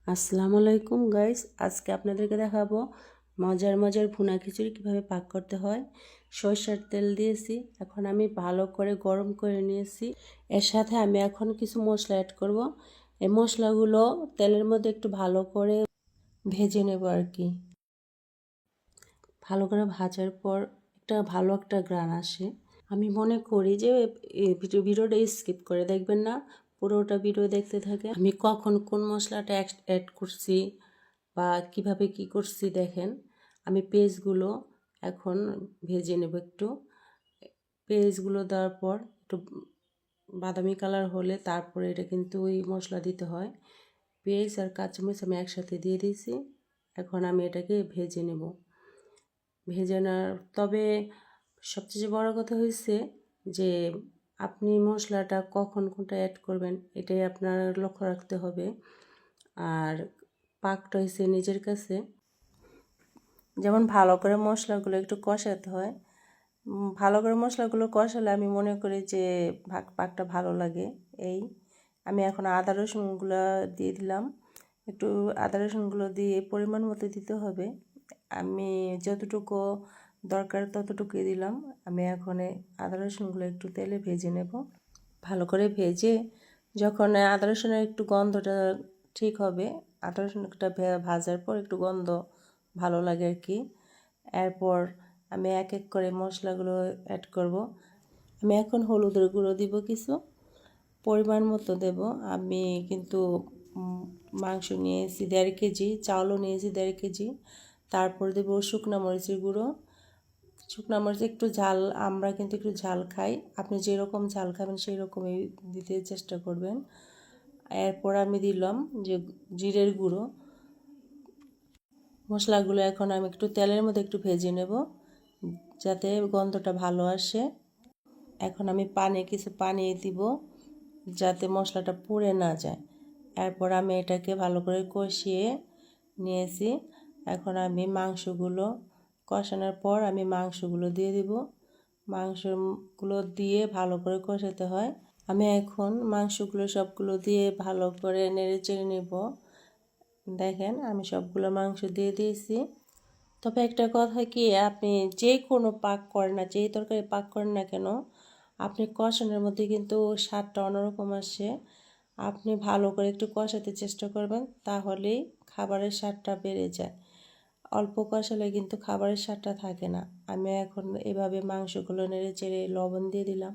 আসসালামু আলাইকুম গাইস, আজকে আপনাদেরকে দেখাবো মজার মজার ভুনা খিচুড়ি কিভাবে পাক করতে হয়। সরষের তেল দিয়েছি, এখন আমি ভালো করে গরম করে নিয়েছি। এর সাথে আমি এখন কিছু মশলা অ্যাড করব। এই মশলাগুলো তেলের মধ্যে একটু ভালো করে ভেজে নেব আর কি। ভালো করে ভাজার পর ভালো একটা ঘ্রাণ আসে। আমি মনে করি যে ভিডিওটা স্কিপ করে দেখবেন না, পুরোটা ভিডিও দেখতে থাকে। আমি কখন কোন মশলাটা অ্যাড করছি বা কিভাবে কি করছি দেখেন। আমি পেঁয়াজগুলো এখন ভেজে নেব একটু। পেঁয়াজগুলো দেওয়ার পর একটু বাদামি কালার হলে তারপরে এটা কিন্তু ওই মশলা দিতে হয়। পেঁয়াজ আর কাঁচামরিচ আমি একসাথে দিয়ে দিয়েছি। এখন আমি এটাকে ভেজে নেব। ভেজে নেওয়ার তবে সবচেয়ে বড় কথা হয়েছে যে আপনি মশলাটা কখন কোনটা অ্যাড করবেন এটাই আপনার লক্ষ্য রাখতে হবে। আর পাকটা হয়েছে নিজের কাছে। যেমন ভালো করে মশলাগুলো একটু কষাতে হয়। ভালো করে মশলাগুলো কষালে আমি মনে করি যে পাকটা ভালো লাগে। আমি এখন আদা রসুনগুলো দিয়ে দিলাম। একটু আদা রসুনগুলো দিয়ে পরিমাণ মতো দিতে হবে। আমি যতটুকু দরকার ততটুকুই দিলাম। আমি এখন আদা রসুনগুলো একটু তেলে ভেজে নেব। ভালো করে ভেজে যখন আদা রসুনের একটু গন্ধটা ঠিক হবে, আদা রসুনটা ভাজার পর একটু গন্ধ ভালো লাগে আর কি। এরপর আমি এক এক করে মশলাগুলো অ্যাড করব। আমি এখন হলুদের গুঁড়ো দিব কিছু, পরিমাণ মতো দেব। আমি কিন্তু মাংস নিয়েছি 1.5 কেজি, চাউলও নিয়েছি 1.5 কেজি। তারপর দেব শুকনো মরিচের গুঁড়ো। শুকনো মরিচ একটু ঝাল, আমরা কিন্তু একটু ঝাল খাই, আপনি যেরকম ঝাল খাবেন সেই রকমই দিতে চেষ্টা করবেন। এরপর আমি দিলাম যে জিরের গুঁড়ো। মশলাগুলো এখন আমি একটু তেলের মধ্যে একটু ভেজে নেব যাতে গন্ধটা ভালো আসে। এখন আমি কিছু পানি দিব যাতে মশলাটা পুড়ে না যায়। এরপর আমি এটাকে ভালো করে কষিয়ে নিয়েছি। এখন আমি মাংসগুলো কষানোর পর আমি মাংসগুলো দিয়ে দিব। মাংসগুলো দিয়ে ভালো করে কষাতে হয়। আমি এখন মাংসগুলো সবগুলো দিয়ে ভালো করে নেড়ে চেড়ে নেব। দেখেন আমি সবগুলো মাংস দিয়ে দিয়েছি। তবে একটা কথা কি, আপনি যে কোনো পাক করেন না, যেই তরকারি পাক করেন না কেন, আপনি কষানোর মধ্যে কিন্তু স্বাদটা অন্যরকম আসে। আপনি ভালো করে একটু কষাতে চেষ্টা করবেন, তাহলেই খাবারের স্বাদটা বেড়ে যায়। অল্প কষালে কিন্তু খাবারের স্বাদটা থাকে না। আমি এখন এভাবে মাংসগুলো নেড়ে চেড়ে লবণ দিয়ে দিলাম।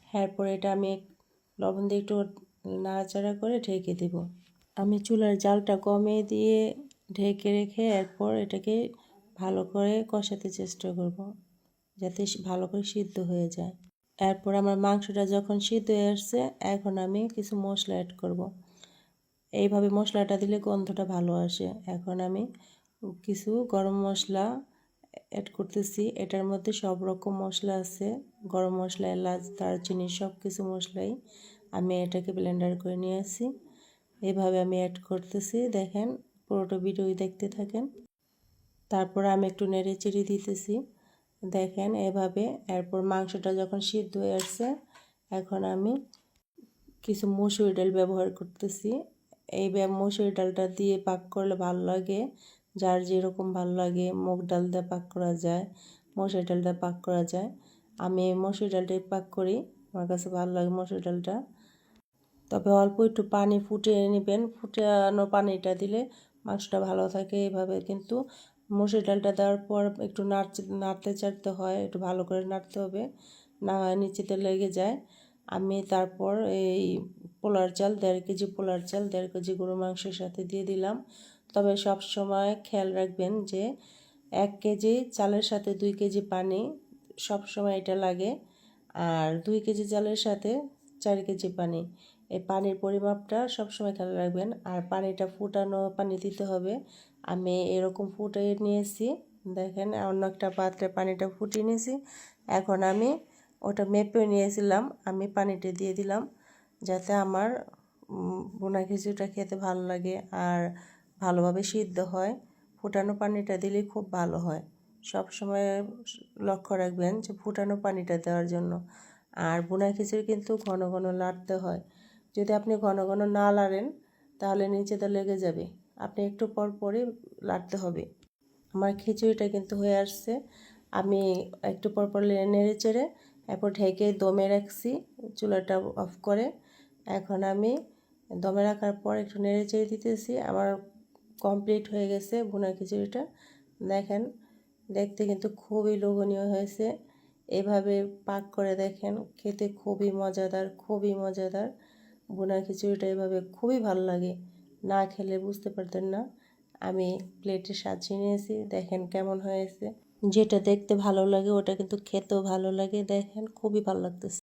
এরপর এটা আমি লবণ দিয়ে একটু নাড়াচাড়া করে ঢেকে দেব। আমি চুলার জালটা কমিয়ে দিয়ে ঢেকে রেখে এরপর এটাকে ভালো করে কষাতে চেষ্টা করব যাতে ভালো করে সিদ্ধ হয়ে যায়। এরপর আমার মাংসটা যখন সিদ্ধ হয়ে আসছে, এখন আমি কিছু মশলা অ্যাড করব। এইভাবে মশলাটা দিলে গন্ধটা ভালো আসে। এখন আমি কিছু গরম মশলা অ্যাড করতেছি। এটার মধ্যে সব রকম মশলা আছে, গরম মশলা, এলাচ, দারচিনি, সব কিছু মশলাই আমি এটাকে ব্লেন্ডার করে নিয়ে আসি। এভাবে আমি অ্যাড করতেছি, দেখেন পুরোটা ভিডিও দেখতে থাকেন। তারপর আমি একটু নেড়ে চেড়ে দিতেছি, দেখেন এভাবে। এরপর মাংসটা যখন সিদ্ধ হয়ে আসছে, এখন আমি কিছু মসুর ডাল ব্যবহার করতেছি। এই মসুর ডালটা দিয়ে পাক করলে ভালো লাগে, যার যেরকম ভালো লাগে। মুগ ডাল দিয়ে পাক করা যায়, মসুর ডাল দিয়ে পাক করা যায়। আমি মসুর ডালটাই পাক করি, আমার কাছে ভালো লাগে মসুর ডালটা। তবে অল্প একটু পানি ফুটিয়ে নেবেন, ফুটানো পানিটা দিলে মাংসটা ভালো থাকে। এভাবে কিন্তু মসুর ডালটা দেওয়ার পর একটু নাড়তে চাড়তে হয়, একটু ভালো করে নাড়তে হবে, না হয় নিচেতে লেগে যায়। আমি তারপর এই পোলার চাল 1.5 কেজি, পোলার চাল 1.5 কেজি গরু মাংসের সাথে দিয়ে দিলাম। তবে সব সময় খেয়াল রাখবেন যে 1 কেজি চালের সাথে 2 কেজি পানি সব সময় এটা লাগে, আর 2 কেজি চালের সাথে 4 কেজি পানি। এই পানির পরিমাপটা সবসময় খেয়াল রাখবেন। আর পানিটা ফুটানো পানি দিতে হবে। আমি এরকম ফুটিয়ে নিয়েছি, দেখেন অন্য একটা পাত্রে পানিটা ফুটিয়ে নিয়েছি। এখন আমি ওটা মেপে নিয়েছিলাম, আমি পানিটা দিয়ে দিলাম যাতে আমার ভুনা খিচুড়িটা খেতে ভালো লাগে আর ভালোভাবে সিদ্ধ হয়। ফুটানো পানিটা দিলে খুব ভালো হয়। সব সময় লক্ষ্য রাখবেন যে ফুটানো পানিটা দেওয়ার জন্য। আর ভুনা খিচুড়ি কিন্তু ঘন ঘন নাড়তে হয়। যদি আপনি ঘন ঘন না নাড়েন তাহলে নিচেতে লেগে যাবে। আপনি একটু পর পরই লাড়তে হবে। আমার খিচুড়িটা কিন্তু হয়ে আসছে। আমি একটু পর পর নেড়ে চেড়ে এরপর ঢেকে দমে রাখছি চুলাটা অফ করে। এখন আমি দমে রাখার পর একটু নেড়ে চেড়ে দিতেছি। আমার কমপ্লিট হয়ে গেছে ভুনা খিচুড়িটা। দেখেন, দেখতে কিন্তু খুবই লোভনীয় হয়েছে। এভাবে পাক করে দেখেন, খেতে খুবই মজাদার, খুবই মজাদার। ভুনা খিচুড়িটা এভাবে খুবই ভালো লাগে, না খেলে বুঝতে পারতেন না। আমি প্লেটে সাজিয়ে নিয়েছি, দেখেন কেমন হয়েছে। যেটা দেখতে ভালো লাগে ওটা কিন্তু খেতেও ভালো লাগে। দেখেন খুবই ভালো লাগতেছে।